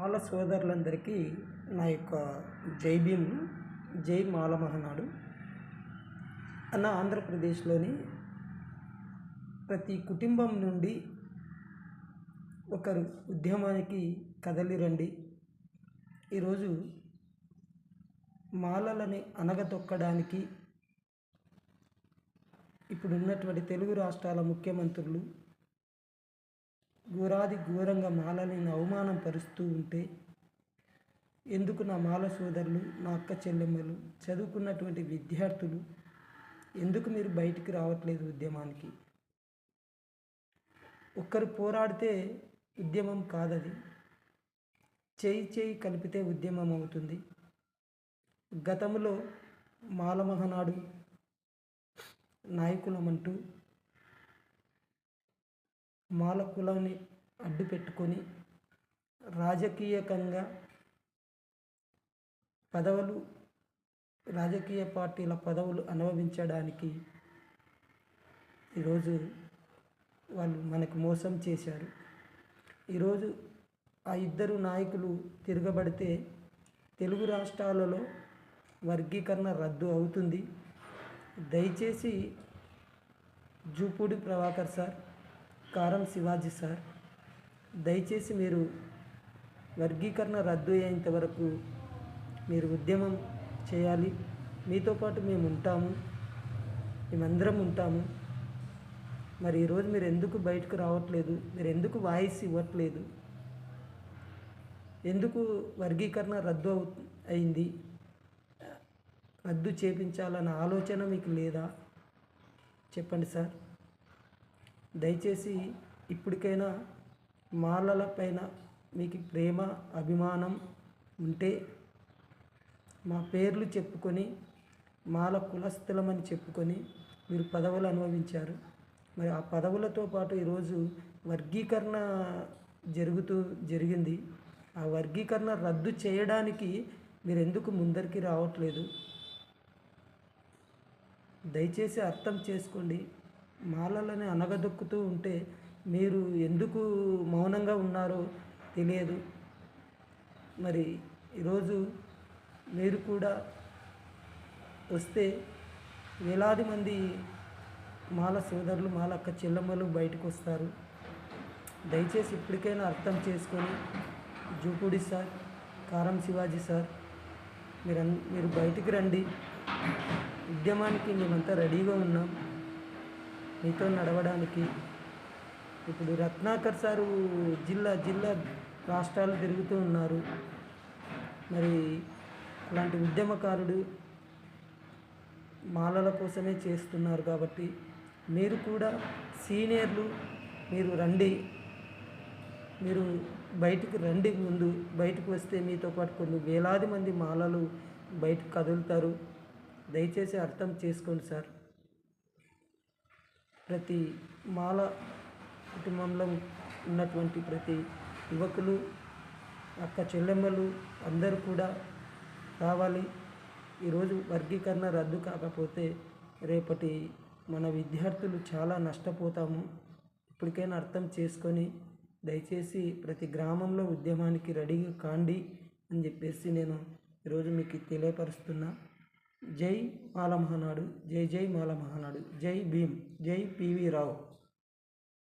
మాల సోదరులందరికీ నా యొక్క జై భీమ్, జై మాల మహానాడు. ఆంధ్రప్రదేశ్లోని ప్రతి కుటుంబం నుండి ఒకరు ఉద్యమానికి కదలిరండి. ఈరోజు మాలలని అణగదొక్కడానికి ఇప్పుడున్నటువంటి తెలుగు రాష్ట్రాల ముఖ్యమంత్రులు ఘోరంగా మాలలని అవమానం పరుస్తూ ఉంటే ఎందుకు నా మాల సోదరులు, నా అక్క చెల్లెమ్మలు, చదువుకున్నటువంటి విద్యార్థులు ఎందుకు మీరు బయటికి రావట్లేదు ఉద్యమానికి? ఒక్కరు పోరాడితే ఉద్యమం కాదది, చేయి కలిపితే ఉద్యమం అవుతుంది. గతంలో మాల మహానాడు నాయకులమంటూ మాల కులాన్ని అడ్డు పెట్టుకొని రాజకీయంగా రాజకీయ పార్టీల పదవులు అనుభవించడానికి ఈరోజు వాళ్ళు మనకు మోసం చేశారు. ఈరోజు ఆ ఇద్దరు నాయకులు తిరగబడితే తెలుగు రాష్ట్రాలలో వర్గీకరణ రద్దు అవుతుంది. దయచేసి జూపూడి ప్రభాకర్ సార్, కారం శివాజీ సార్, దయచేసి మీరు వర్గీకరణ రద్దు అయ్యేంత వరకు మీరు ఉద్యమం చేయాలి. మీతో పాటు మేము ఉంటాము, మేమందరం ఉంటాము. మరి ఈరోజు మీరు ఎందుకు బయటకు రావట్లేదు? మీరు ఎందుకు వాయిస్ ఇవ్వట్లేదు? ఎందుకు వర్గీకరణ రద్దు అయింది? రద్దు చేపించాలన్న ఆలోచన మీకు లేదా? చెప్పండి సార్. దయచేసి ఇప్పటికైనా మాలల పైన మీకు ప్రేమ, అభిమానం ఉంటే మా పేర్లు చెప్పుకొని మాల కులస్థులమని చెప్పుకొని మీరు పదవులు అనుభవించారు. మరి ఆ పదవులతో పాటు ఈరోజు వర్గీకరణ జరిగింది. ఆ వర్గీకరణ రద్దు చేయడానికి మీరు ఎందుకు ముందరికి రావట్లేదు? దయచేసి అర్థం చేసుకోండి. మాలలని అనగదొక్కుతూ ఉంటే మీరు ఎందుకు మౌనంగా ఉన్నారో తెలియదు. మరి ఈరోజు మీరు కూడా వస్తే వేలాది మంది మాల సోదరులు, మాల అక్క చెల్లెమ్మలు బయటకు వస్తారు. దయచేసి ఇప్పటికైనా అర్థం చేసుకొని జూపూడి సార్, కారం శివాజీ సార్, మీరు బయటికి రండి. ఉద్యమానికి మేమంతా రెడీగా ఉన్నాం మీతో నడవడానికి. ఇప్పుడు రత్నాకర్ సారు జిల్లా రాష్ట్రాలు తిరుగుతూ ఉన్నారు. మరి అలాంటి ఉద్యమకారుడు మాలల కోసమే చేస్తున్నారు కాబట్టి మీరు కూడా సీనియర్లు, మీరు రండి. మీరు బయటికి రండి. ముందు బయటకు వస్తే మీతో పాటు కొన్ని వేలాది మంది మాలలు బయటకు కదులుతారు. దయచేసి అర్థం చేసుకోండి సార్. ప్రతి మాల కుటుంబంలో ఉన్నటువంటి ప్రతి యువకులు, అక్క చెల్లెమ్మలు అందరూ కూడా రావాలి. ఈరోజు వర్గీకరణ రద్దు కాకపోతే రేపటి మన విద్యార్థులు చాలా నష్టపోతాము. ఇప్పటికైనా అర్థం చేసుకొని దయచేసి ప్రతి గ్రామంలో ఉద్యమానికి రెడీగా కాండి అని చెప్పేసి నేను ఈరోజు మీకు తెలియపరుస్తున్నా. జై మాల మహానాడు, జై మాల మహానాడు, జై భీమ్, జై పివి రావు.